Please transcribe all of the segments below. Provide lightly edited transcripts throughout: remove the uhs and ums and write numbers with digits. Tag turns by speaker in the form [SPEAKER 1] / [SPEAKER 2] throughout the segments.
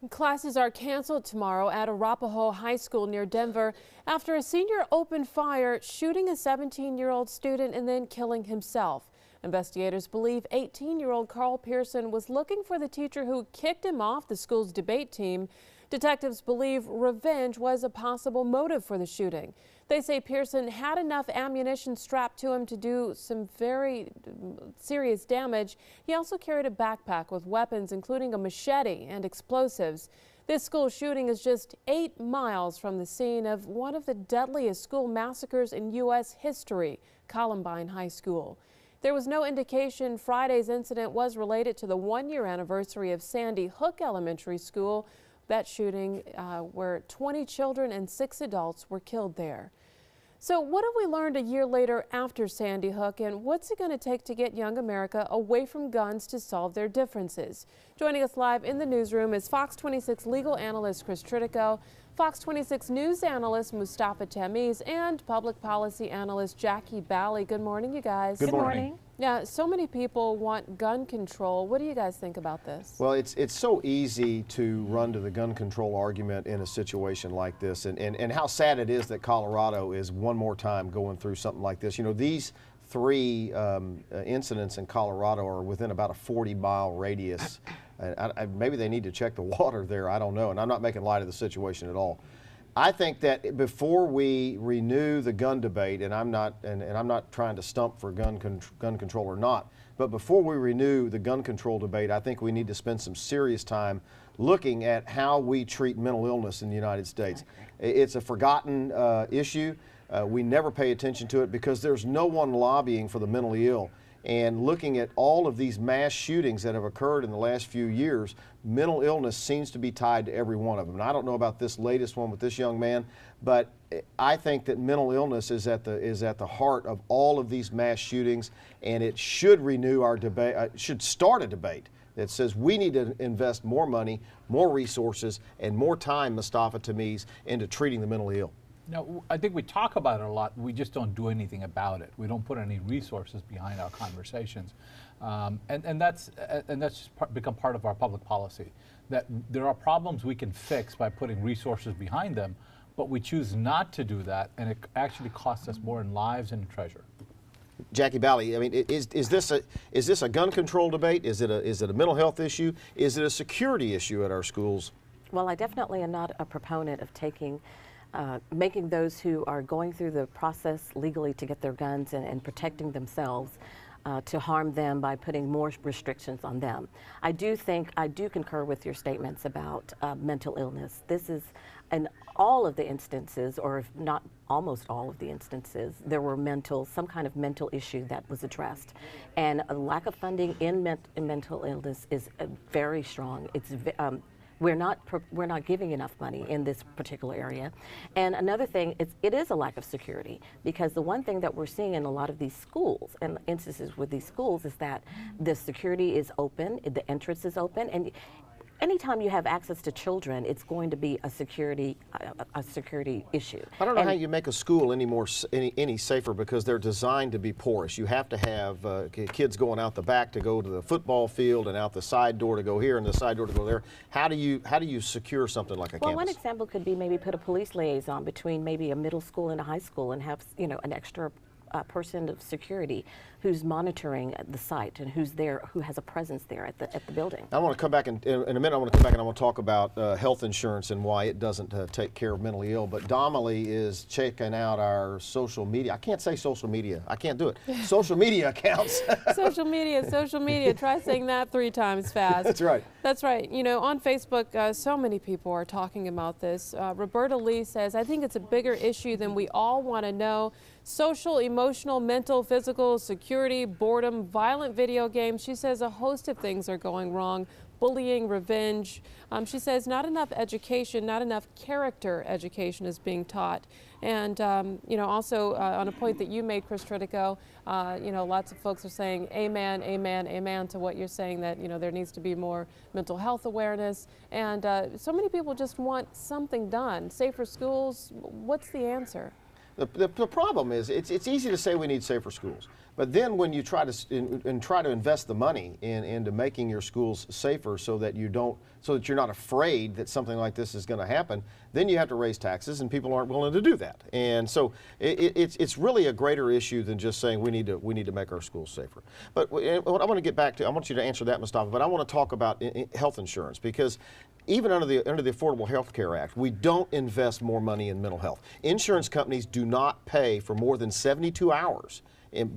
[SPEAKER 1] Classes are canceled tomorrow at Arapahoe High School near Denver after a senior opened fire, shooting a 17-year-old student and then killing himself. Investigators believe 18-year-old Carl Pearson was looking for the teacher who kicked him off the school's debate team. Detectives believe revenge was a possible motive for the shooting. They say Pearson had enough ammunition strapped to him to do some very serious damage. He also carried a backpack with weapons, including a machete and explosives. This school shooting is just 8 miles from the scene of one of the deadliest school massacres in U.S. history, Columbine High School. There was no indication Friday's incident was related to the one-year anniversary of Sandy Hook Elementary School. That shooting where 20 children and 6 adults were killed there. So what have we learned a year later after Sandy Hook, and what's it going to take to get young America away from guns to solve their differences? Joining us live in the newsroom is Fox 26 legal analyst Chris Tritico, Fox 26 news analyst Mustafa Tamiz, and public policy analyst Jackie Bally. Good morning, you guys.
[SPEAKER 2] Good morning.
[SPEAKER 1] Yeah, so many people want gun control. What do you guys think about this?
[SPEAKER 2] Well, it's so easy to run to the gun control argument in a situation like this, and how sad it is that Colorado is one more time going through something like this. You know, these 3 incidents in Colorado are within about a 40-mile radius. Maybe they need to check the water there, I don't know, and I'm not making light of the situation at all. I think that before we renew the gun debate, and I'm not trying to stump for gun control or not, but before we renew the gun control debate, I think we need to spend some serious time looking at how we treat mental illness in the United States. It's a forgotten issue. We never pay attention to it because there's no one lobbying for the mentally ill. And looking at all of these mass shootings that have occurred in the last few years, mental illness seems to be tied to every one of them. And I don't know about this latest one with this young man, but I think that mental illness is at the heart of all of these mass shootings, and it should renew our debate, should start a debate that says we need to invest more money, more resources, and more time, Mustafa Tamiz, into treating the mentally ill.
[SPEAKER 3] No, I think we talk about it a lot. We just don't do anything about it. We don't put any resources behind our conversations, and that's just become part of our public policy. That there are problems we can fix by putting resources behind them, but we choose not to do that, and it actually costs us more in lives and in treasure.
[SPEAKER 2] Jackie Bally, I mean, is this a gun control debate? Is it a mental health issue? Is it a security issue at our schools?
[SPEAKER 4] Well, I definitely am not a proponent of making those who are going through the process legally to get their guns and protecting themselves to harm them by putting more restrictions on them. I do concur with your statements about mental illness. This is, in all of the instances, or if not almost all of the instances, there were some kind of mental issue that was addressed. And a lack of funding in mental illness is very strong. We're not giving enough money in this particular area. And another thing, it is a lack of security, because the one thing that we're seeing in a lot of these schools and instances with these schools is that the security is open, the entrance is open, and anytime you have access to children, it's going to be a security issue.
[SPEAKER 2] I don't know how you make a school any safer, because they're designed to be porous. You have to have kids going out the back to go to the football field, and out the side door to go here, and the side door to go there. How do you secure something like a campus?
[SPEAKER 4] Well, one example could be maybe put a police liaison between maybe a middle school and a high school, and have an extra person of security who's monitoring the site and who's there, who has a presence there at the building.
[SPEAKER 2] I want to come back in a minute. I want to come back and I want to talk about health insurance and why it doesn't take care of mentally ill. But Domily is checking out our social media. I can't say social media. I can't do it. Social media accounts.
[SPEAKER 1] Social media. Try saying that 3 times fast.
[SPEAKER 2] That's right.
[SPEAKER 1] That's right. You know, on Facebook, so many people are talking about this. Roberta Lee says, I think it's a bigger issue than we all want to know. Social, emotional, mental, physical, security, boredom, violent video games. She says a host of things are going wrong. Bullying, revenge. She says not enough education, not enough character education is being taught. And, also on a point that you made, Chris Tritico, lots of folks are saying amen, amen, amen to what you're saying, that, there needs to be more mental health awareness. And so many people just want something done. Safer schools, what's the answer?
[SPEAKER 2] The problem is it's easy to say we need safer schools, but then when you try to invest the money into making your schools safer so that you're not afraid that something like this is going to happen, then you have to raise taxes, and people aren't willing to do that. And so it's really a greater issue than just saying we need to make our schools safer. But what I want to get back to, I want you to answer that, Mustafa, but I want to talk about health insurance, because even under the Affordable Health Care Act, we don't invest more money in mental health. Insurance companies do not pay for more than 72 hours,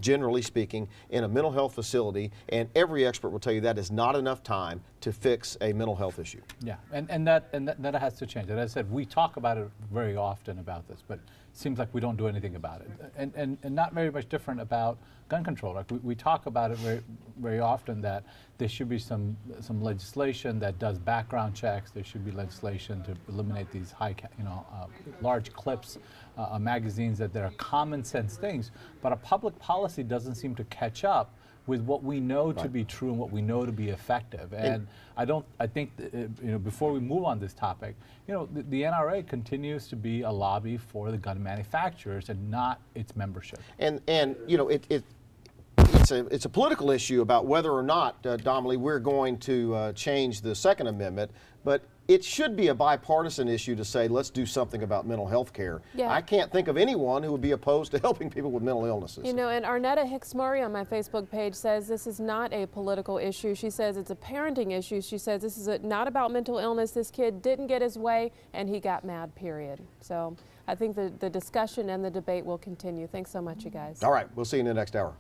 [SPEAKER 2] generally speaking, in a mental health facility, and every expert will tell you that is not enough time to fix a mental health issue.
[SPEAKER 3] Yeah, and that has to change. And as I said, we talk about it very often about this, but it seems like we don't do anything about it. And not very much different about gun control. Like we talk about it very often, that there should be some legislation that does background checks. There should be legislation to eliminate these large clips, magazines, that are common sense things. But a public policy doesn't seem to catch up with what we know to be true and what we know to be effective. And I think before we move on this topic, the NRA continues to be a lobby for the gun manufacturers and not its membership.
[SPEAKER 2] And it's a political issue about whether or not, Domily, we're going to change the Second Amendment, but it should be a bipartisan issue to say, let's do something about mental health care.
[SPEAKER 1] Yeah.
[SPEAKER 2] I can't think of anyone who would be opposed to helping people with mental illnesses.
[SPEAKER 1] And Arnetta Hicks-Murray on my Facebook page says this is not a political issue. She says it's a parenting issue. She says this is not about mental illness. This kid didn't get his way and he got mad, period. So I think the discussion and the debate will continue. Thanks so much, you guys.
[SPEAKER 2] All right, we'll see you in the next hour.